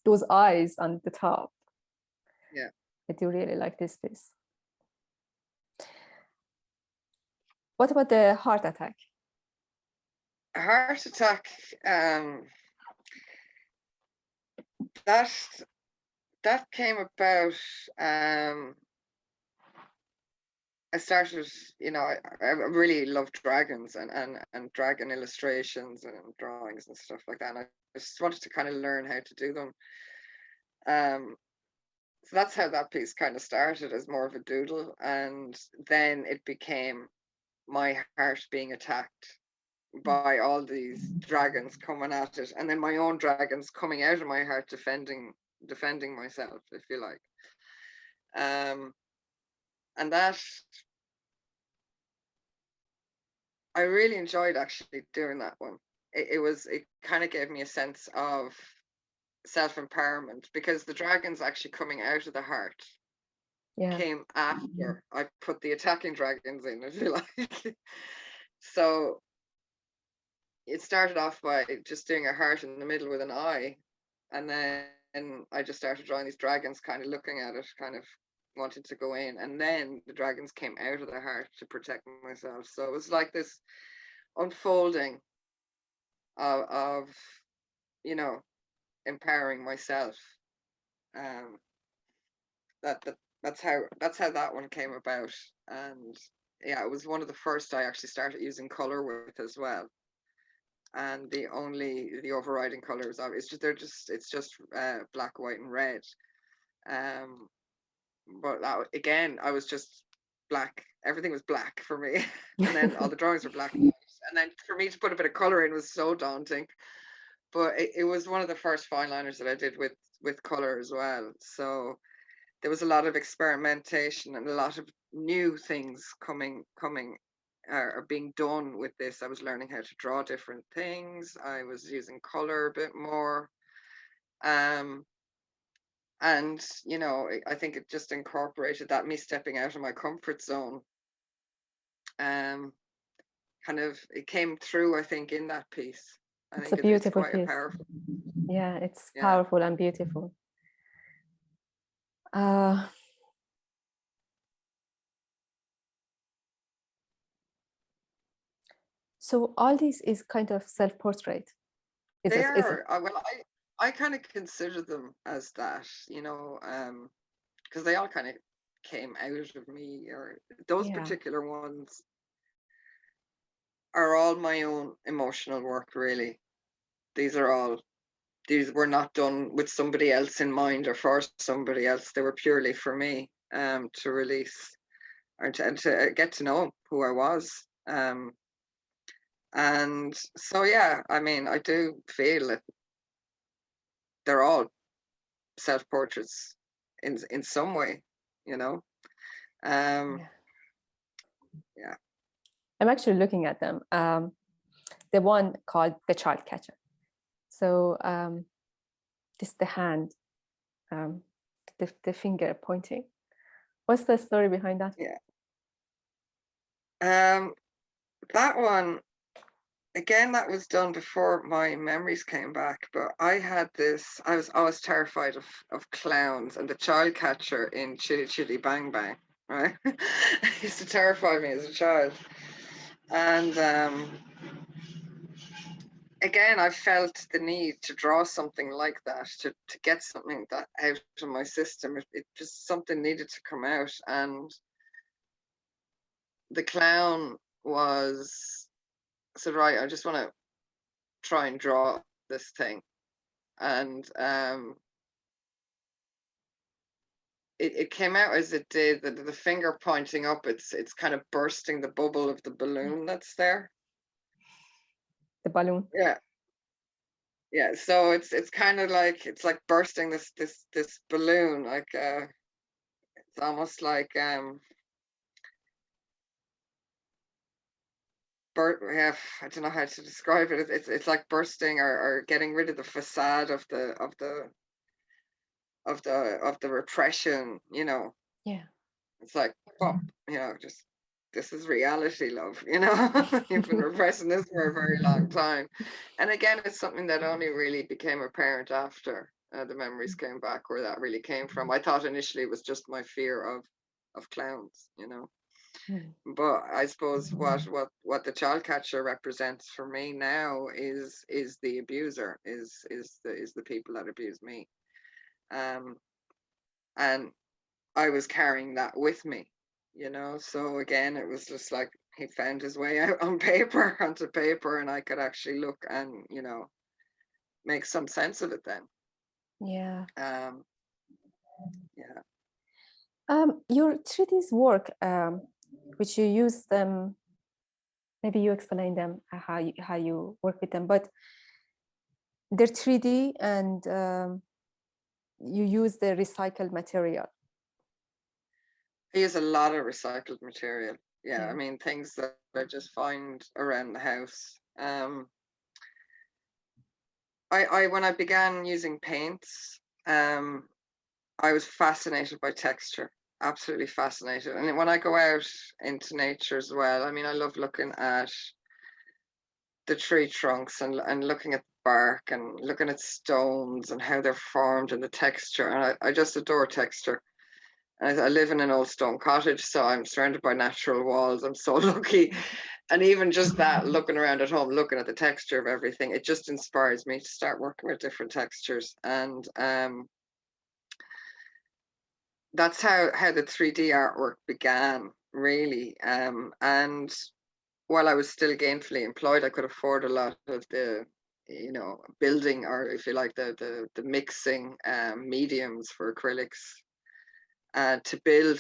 those eyes on the top. Yeah, I do really like this piece. What about the heart attack? A heart attack, that that came about. I started, I really love dragons and dragon illustrations and drawings and stuff like that. And I just wanted to kind of learn how to do them. So that's how that piece kind of started, as more of a doodle. And then it became my heart being attacked by all these dragons coming at it, and then my own dragons coming out of my heart, defending myself, if you like. And that, I really enjoyed actually doing that one. It kind of gave me a sense of self-empowerment, because the dragons actually coming out of the heart came after I put the attacking dragons in, if you like. So it started off by just doing a heart in the middle with an eye, and then I just started drawing these dragons kind of looking at it, kind of wanted to go in, and then the dragons came out of the heart to protect myself. So it was like this unfolding of empowering myself. That's how that one came about. And yeah, it was one of the first I actually started using color with as well. And the overriding colors of it's just black, white, and red. But that, again, I was just black. Everything was black for me, and then all the drawings were black. And then for me to put a bit of color in was so daunting. But it was one of the first fine liners that I did with color as well. So there was a lot of experimentation and a lot of new things coming are being done with this. I was learning how to draw different things. I was using color a bit more. And I think it just incorporated that, me stepping out of my comfort zone. Kind of, it came through, I think, in that piece. It's a beautiful it's quite piece. powerful. Yeah, it's powerful and beautiful. So all this is kind of self-portrait. They are. Well, I kind of consider them as that, because they all kind of came out of me, or those particular ones are all my own emotional work, really. These were not done with somebody else in mind or for somebody else. They were purely for me, to release and to get to know who I was. And so, yeah, I mean, I do feel that they're all self-portraits in some way, yeah. I'm actually looking at them. The one called The Child Catcher. So this is the hand, the finger pointing. What's the story behind that? Yeah. That one, again, that was done before my memories came back, but I was always terrified of clowns, and the child catcher in Chitty Chitty Bang Bang, right? It used to terrify me as a child. And again, I felt the need to draw something like that, to get something that out of my system. It just, something needed to come out. And the clown said, right, I just want to try and draw this thing. And it came out as it did, the finger pointing up, it's kind of bursting the bubble of the balloon that's there. The balloon. Yeah, so it's kind of like, it's like bursting this balloon, like it's almost like I don't know how to describe it. It's like bursting or getting rid of the facade of the repression, Yeah. It's like, just, this is reality, love, You've been repressing this for a very long time. And again, it's something that only really became apparent after the memories came back, where that really came from. I thought initially it was just my fear of clowns, Mm. But I suppose what the child catcher represents for me now is the abuser, is the people that abuse me. Um, and I was carrying that with me, So again, it was just like he found his way out on paper, onto paper, and I could actually look and, make some sense of it then. Yeah. Um, yeah. Your 3D's work, which you use them, maybe you explain them how you work with them, but they're 3D and you use the recycled material. I use a lot of recycled material. Yeah, I Yeah. mean things that I just find around the house. I when I began using paints, I was fascinated by texture, absolutely fascinated. And when I go out into nature as well, I mean, I love looking at the tree trunks and looking at the bark and looking at stones and how they're formed and the texture. And I just adore texture. And I live in an old stone cottage, so I'm surrounded by natural walls. I'm so lucky. And even just that, looking around at home, looking at the texture of everything, it just inspires me to start working with different textures. And that's how the 3D artwork began, really. And while I was still gainfully employed, I could afford a lot of the, building, or if you like, the mixing mediums for acrylics to build,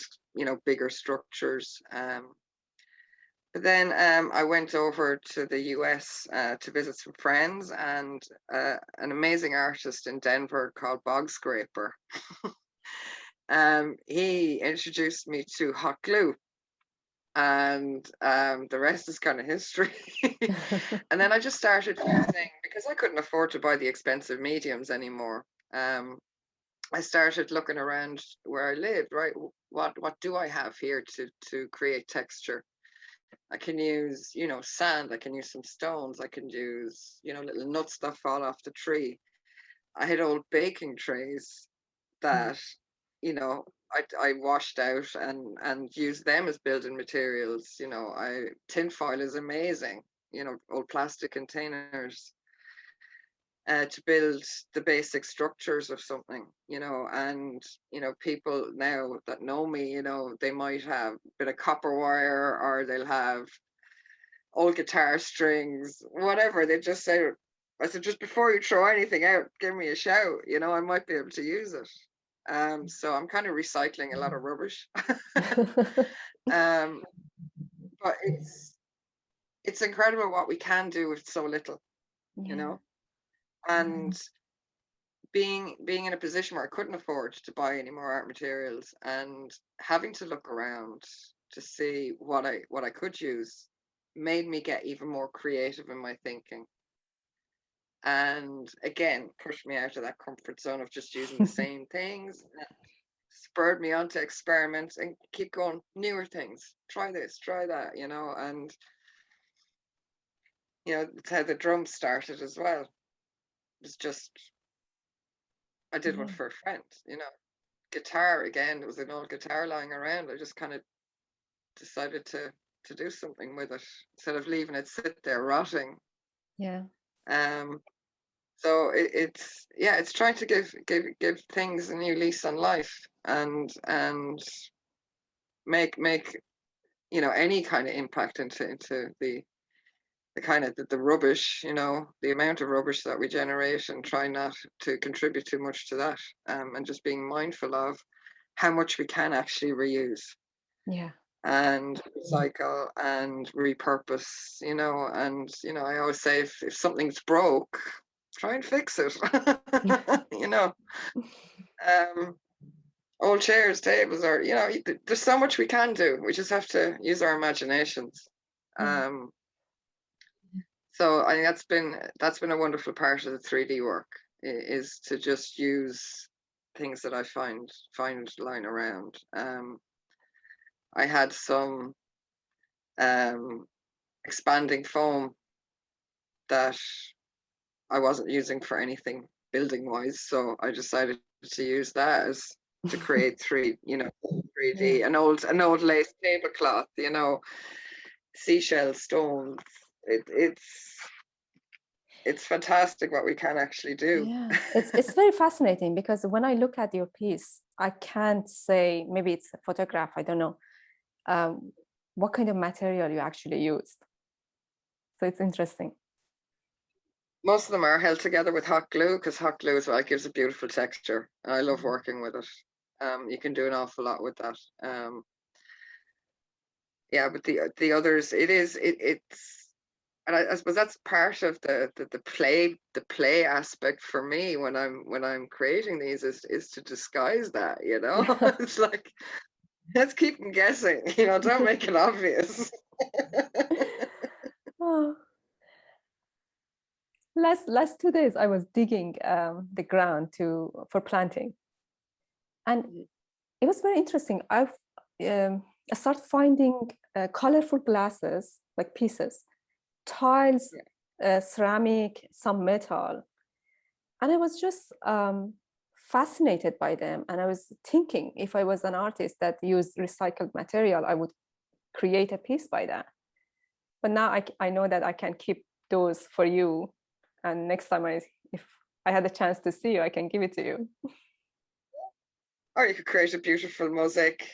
bigger structures. But then I went over to the US to visit some friends, and an amazing artist in Denver called Bog Scraper. He introduced me to hot glue, and the rest is kind of history. And then I just started using, because I couldn't afford to buy the expensive mediums anymore. I started looking around where I lived, right? What do I have here to create texture? I can use, sand. I can use some stones. I can use, little nuts that fall off the tree. I had old baking trays that, I washed out and used them as building materials. Tinfoil is amazing. Old plastic containers to build the basic structures of something. And people now that know me, they might have a bit of copper wire, or they'll have old guitar strings, whatever. They just say, I said, just before you throw anything out, give me a shout. I might be able to use it. So I'm kind of recycling a lot of rubbish. um, but it's incredible what we can do with so little, Yeah. and being in a position where I couldn't afford to buy any more art materials, and having to look around to see what I could use, made me get even more creative in my thinking. And again, pushed me out of that comfort zone of just using the same things, spurred me on to experiment and keep going, newer things, try this, try that, and it's how the drums started as well. It was just, I did one Yeah. for a friend. Guitar, again, there was an old guitar lying around. I just kind of decided to do something with it instead of leaving it sit there rotting. Yeah. Um, so it's trying to give things a new lease on life, and make any kind of impact into the kind of the rubbish, the amount of rubbish that we generate, and try not to contribute too much to that, and just being mindful of how much we can actually reuse Yeah. and recycle and repurpose, and I always say, if something's broke, try and fix it. you know um Old chairs, tables, or there's so much we can do. We just have to use our imaginations. Yeah. um so I think that's been a wonderful part of the 3D work, is to just use things that I find lying around. I had some um expanding foam that I wasn't using for anything building wise, so I decided to use that as to create 3D, an old lace tablecloth, seashell stones. It's fantastic what we can actually do. Yeah, it's very fascinating, because when I look at your piece, I can't say, maybe it's a photograph, I don't know, what kind of material you actually used. So it's interesting. Most of them are held together with hot glue, because hot glue is what gives a beautiful texture, and I love working with it. You can do an awful lot with that. Yeah, but the others, it's, and I suppose that's part of the play aspect for me when I'm creating these, is to disguise that. Yeah. It's like, let's keep them guessing. Don't make it obvious. Oh. Last 2 days I was digging the ground for planting, and it was very interesting. I started finding colorful glasses, like pieces, tiles, ceramic, some metal, and I was just fascinated by them. And I was thinking, if I was an artist that used recycled material, I would create a piece by that. But now I know that I can keep those for you, and next time if I had a chance to see you, I can give it to you. Or you could create a beautiful mosaic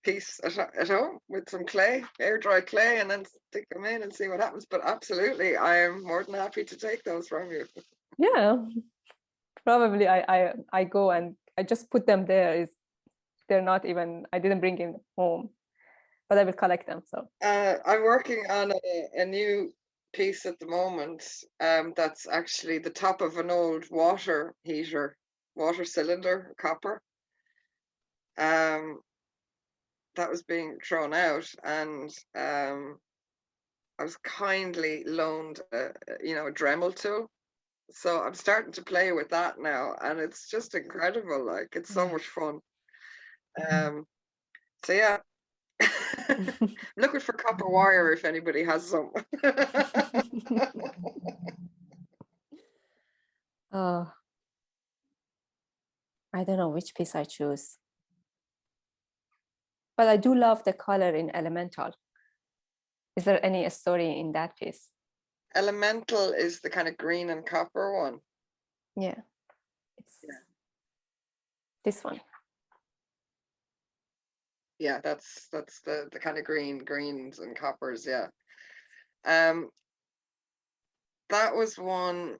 piece at home with some clay, air dry clay, and then stick them in and see what happens. But absolutely, I am more than happy to take those from you. Yeah, probably I go and I just put them there. They're not even, I didn't bring them home, but I will collect them. So I'm working on a new piece at the moment. That's actually the top of an old water cylinder, copper. That was being thrown out, and I was kindly loaned a Dremel tool. So I'm starting to play with that now, and it's just incredible. Like, it's so much fun. So yeah, looking for copper wire if anybody has some. I don't know which piece I choose, but I do love the color in Elemental. Is there any story in that piece? Elemental is the kind of green and copper one. Yeah, it's this one. Yeah, that's the kind of greens and coppers. Yeah. That was one.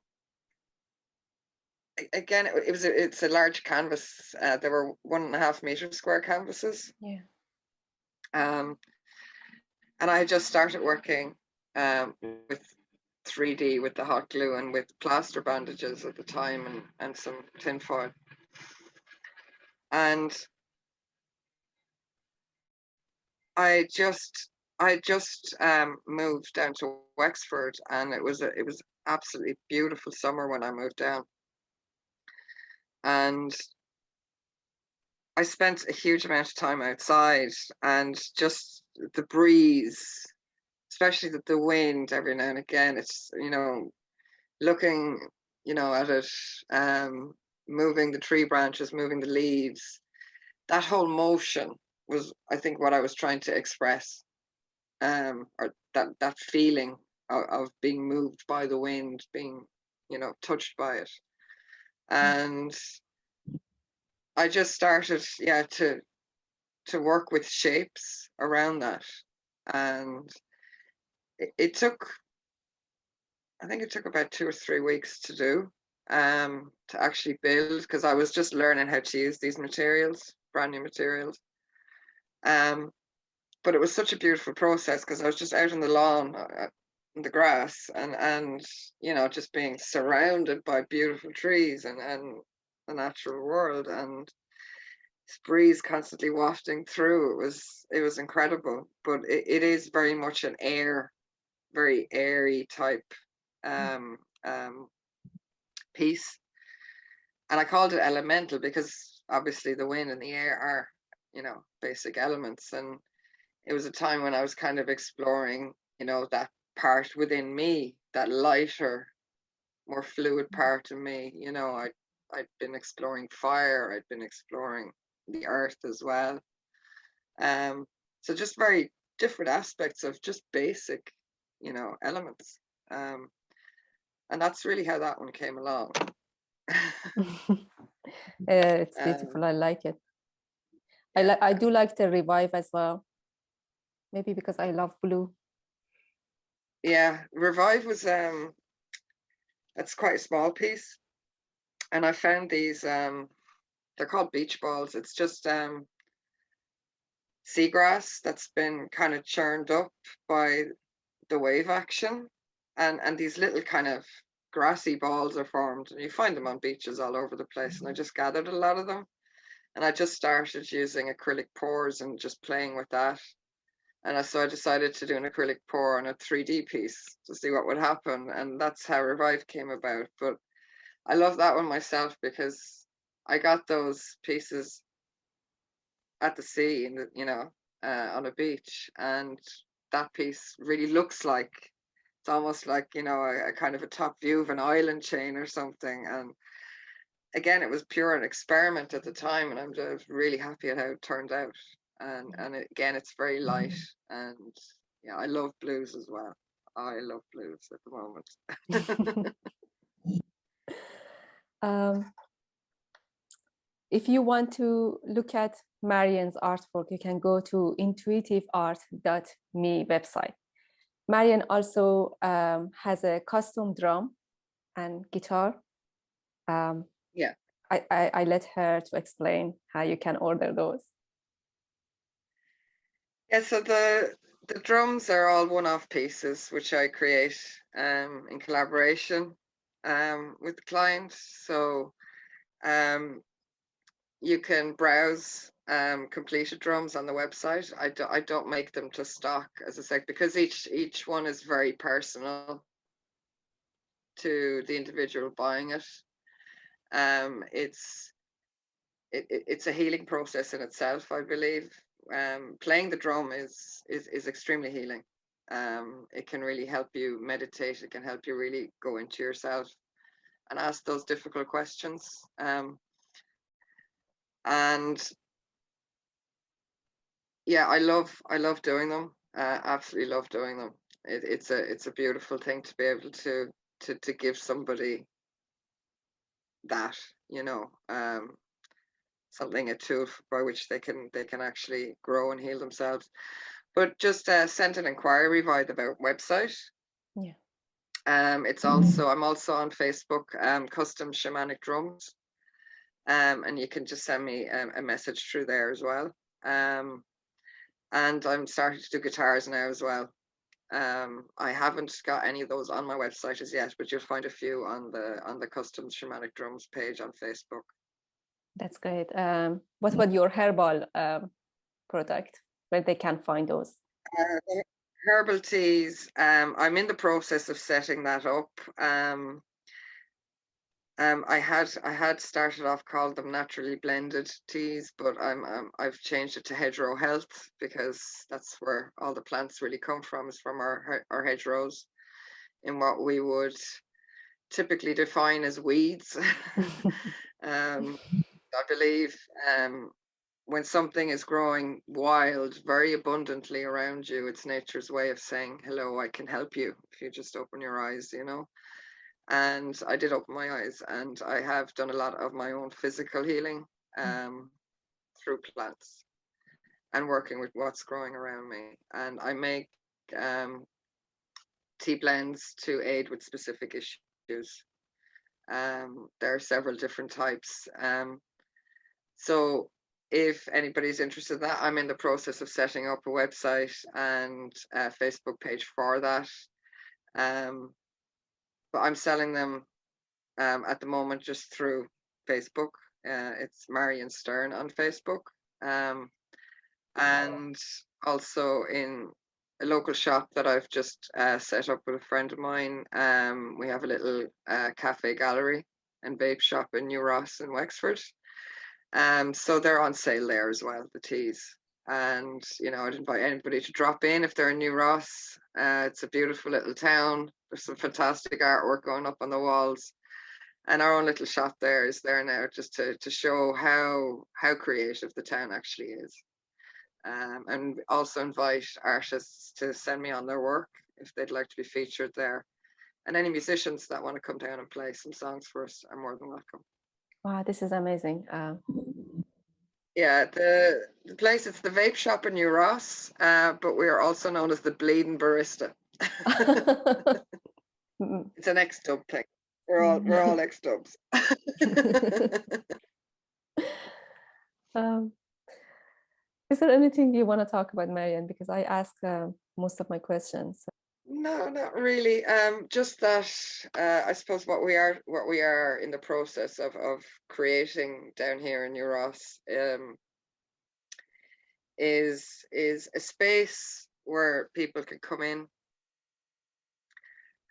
Again, it's a large canvas. There were 1.5 meter square canvases. Yeah. And I just started working with 3D, with the hot glue and with plaster bandages at the time, and some tin foil. And I just moved down to Wexford, and it was absolutely beautiful summer when I moved down. And I spent a huge amount of time outside, and just the breeze, especially the wind every now and again. It's, looking, at it, moving the tree branches, moving the leaves. That whole motion was, I think, what I was trying to express, or that feeling of being moved by the wind, being, touched by it. And I just started, to work with shapes around that. And it took, I think it took about 2 or 3 weeks to do, to actually build, because I was just learning how to use these materials, brand new materials. But it was such a beautiful process, because I was just out on the lawn, in the grass, and just being surrounded by beautiful trees and the natural world, and this breeze constantly wafting through. It was incredible. But it is very much very airy type piece, and I called it elemental because obviously the wind and the air are, basic elements. And it was a time when I was kind of exploring, that part within me, that lighter, more fluid part of me. I'd been exploring fire, I'd been exploring the earth as well. So just very different aspects of just basic, elements. And that's really how that one came along. It's um, beautiful. I like it. yeah, I do like the revive as well. Maybe because I love blue. yeah. Revive was it's quite a small piece, and I found these. They're called beach balls. It's just seagrass that's been kind of churned up by the wave action, and these little kind of grassy balls are formed, and you find them on beaches all over the place. And I just gathered a lot of them, and I just started using acrylic pours and just playing with that. And so I decided to do an acrylic pour on a 3D piece to see what would happen, and that's how Revive came about. But I love that one myself because I got those pieces at the sea, on a beach, and that piece really looks like, it's almost like, a kind of a top view of an island chain or something. And again, it was pure an experiment at the time, and I'm just really happy at how it turned out. And again, it's very light, and yeah, I love blues as well. I love blues at the moment. If you want to look at Marion's artwork, you can go to intuitiveart.me website. Marion also has a custom drum and guitar. Yeah. I let her to explain how you can order those. Yeah, so the drums are all one-off pieces which I create in collaboration with the client. So you can browse completed drums on the website. I don't make them to stock, as I said, because each one is very personal to the individual buying it. It's a healing process in itself, I believe. Playing the drum is extremely healing. It can really help you meditate. It can help you really go into yourself and ask those difficult questions. And yeah, I love doing them. Absolutely love doing them. It's a beautiful thing to be able to give somebody that, something, a tool by which they can actually grow and heal themselves. But just send an inquiry via the website. Yeah. It's also, I'm also on Facebook, Custom Shamanic Drums, and you can just send me a message through there as well. And I'm starting to do guitars now as well. I haven't got any of those on my website as yet, but you'll find a few on the Custom Shamanic Drums page on Facebook. That's great. What about your herbal product, where they can find those? Herbal teas. I'm in the process of setting that up. I had started off called them naturally blended teas, but I've changed it to hedgerow health, because that's where all the plants really come from, is from our hedgerows, in what we would typically define as weeds. I believe when something is growing wild, very abundantly around you, it's nature's way of saying, hello, I can help you if you just open your eyes, And I did open my eyes, and I have done a lot of my own physical healing through plants and working with what's growing around me. And I make tea blends to aid with specific issues. There are several different types. So if anybody's interested in that, I'm in the process of setting up a website and a Facebook page for that. But I'm selling them at the moment just through Facebook. It's Marion Stern on Facebook. And also in a local shop that I've just set up with a friend of mine. We have a little cafe gallery and vape shop in New Ross in Wexford. So they're on sale there as well, the teas. And, I'd invite anybody to drop in if they're in New Ross. It's a beautiful little town. There's some fantastic artwork going up on the walls. And our own little shop there is there now, just to show how creative the town actually is. And also invite artists to send me on their work if they'd like to be featured there. And any musicians that want to come down and play some songs for us are more than welcome. Wow, this is amazing. Yeah, the place, it's the vape shop in New Ross, but we are also known as the Bleeding Barista. It's an ex-dub thing. We're all ex-dubs. Is there anything you want to talk about, Marion? Because I asked most of my questions. No, not really. Just that I suppose what we are in the process of creating down here in New Ross is a space where people can come in,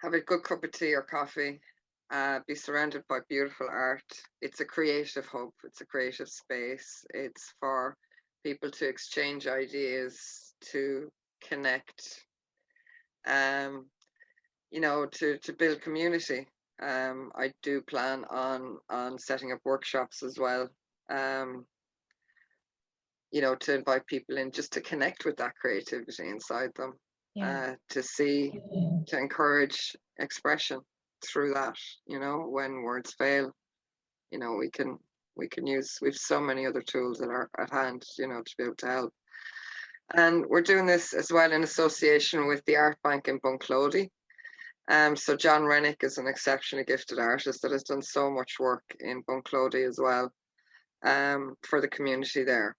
have a good cup of tea or coffee, be surrounded by beautiful art. It's a creative hub. It's a creative space. It's for people to exchange ideas, to connect, you know, to build community. I do plan on setting up workshops as well, you know, to invite people in just to connect with that creativity inside them, to encourage expression through that. You know, when words fail, you know, we can use, we've so many other tools that are at hand, you know, to be able to help. And we're doing this as well in association with the Art Bank in Bunclody. So John Rennick is an exceptionally gifted artist that has done so much work in Bunclody as well, for the community there.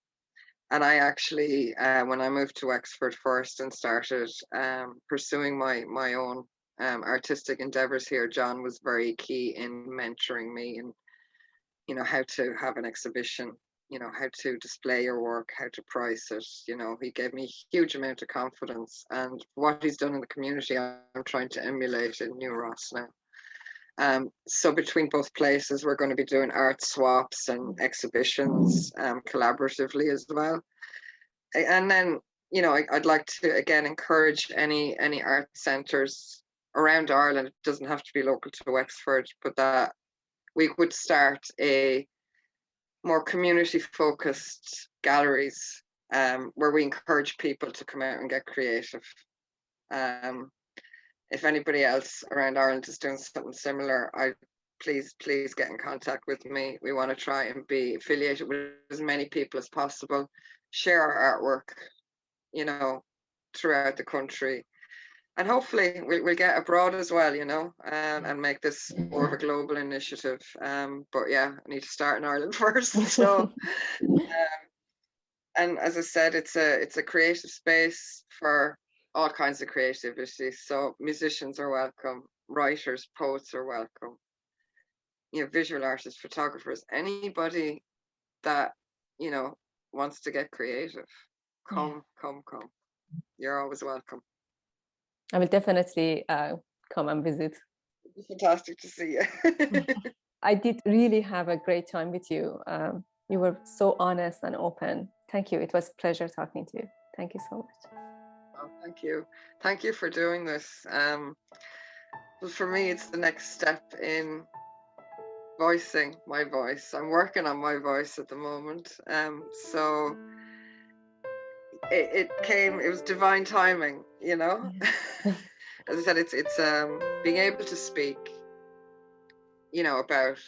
And I actually, when I moved to Wexford first and started pursuing my own artistic endeavors here, John was very key in mentoring me and, you know, how to have an exhibition, you know, how to display your work, how to price it. You know, he gave me a huge amount of confidence, and what he's done in the community, I'm trying to emulate in New Ross now. So between both places, we're going to be doing art swaps and exhibitions collaboratively as well. And then, you know, I'd like to again encourage any art centres around Ireland. It doesn't have to be local to Wexford, but that we would start a more community focused galleries where we encourage people to come out and get creative. If anybody else around Ireland is doing something similar, please get in contact with me. We want to try and be affiliated with as many people as possible, share our artwork, you know, throughout the country, and hopefully we'll get abroad as well, you know, and make this more of a global initiative. But yeah, I need to start in Ireland first. So, and as I said, it's a creative space for all kinds of creativity. So musicians are welcome, writers, poets are welcome, you know, visual artists, photographers, anybody that, you know, wants to get creative. Come. You're always welcome. I will definitely come and visit. It's fantastic to see you. I did really have a great time with you. You were so honest and open. Thank you. It was a pleasure talking to you. Thank you so much. Oh, thank you. Thank you for doing this. Well, for me, it's the next step in voicing my voice. I'm working on my voice at the moment. So it was divine timing, you know. As I said, it's being able to speak, you know, about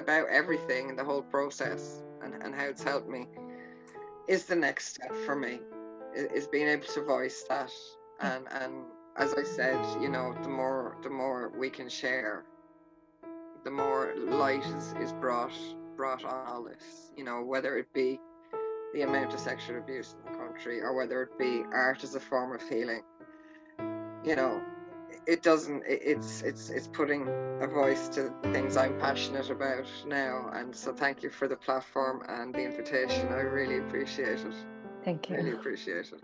everything and the whole process and how it's helped me is the next step for me, is being able to voice that. And as I said, you know, the more we can share, the more light is brought on all this, you know, whether it be the amount of sexual abuse in the country or whether it be art as a form of healing. You know, it's putting a voice to things I'm passionate about now. And so thank you for the platform and the invitation. I really appreciate it. Thank you. Really appreciate it.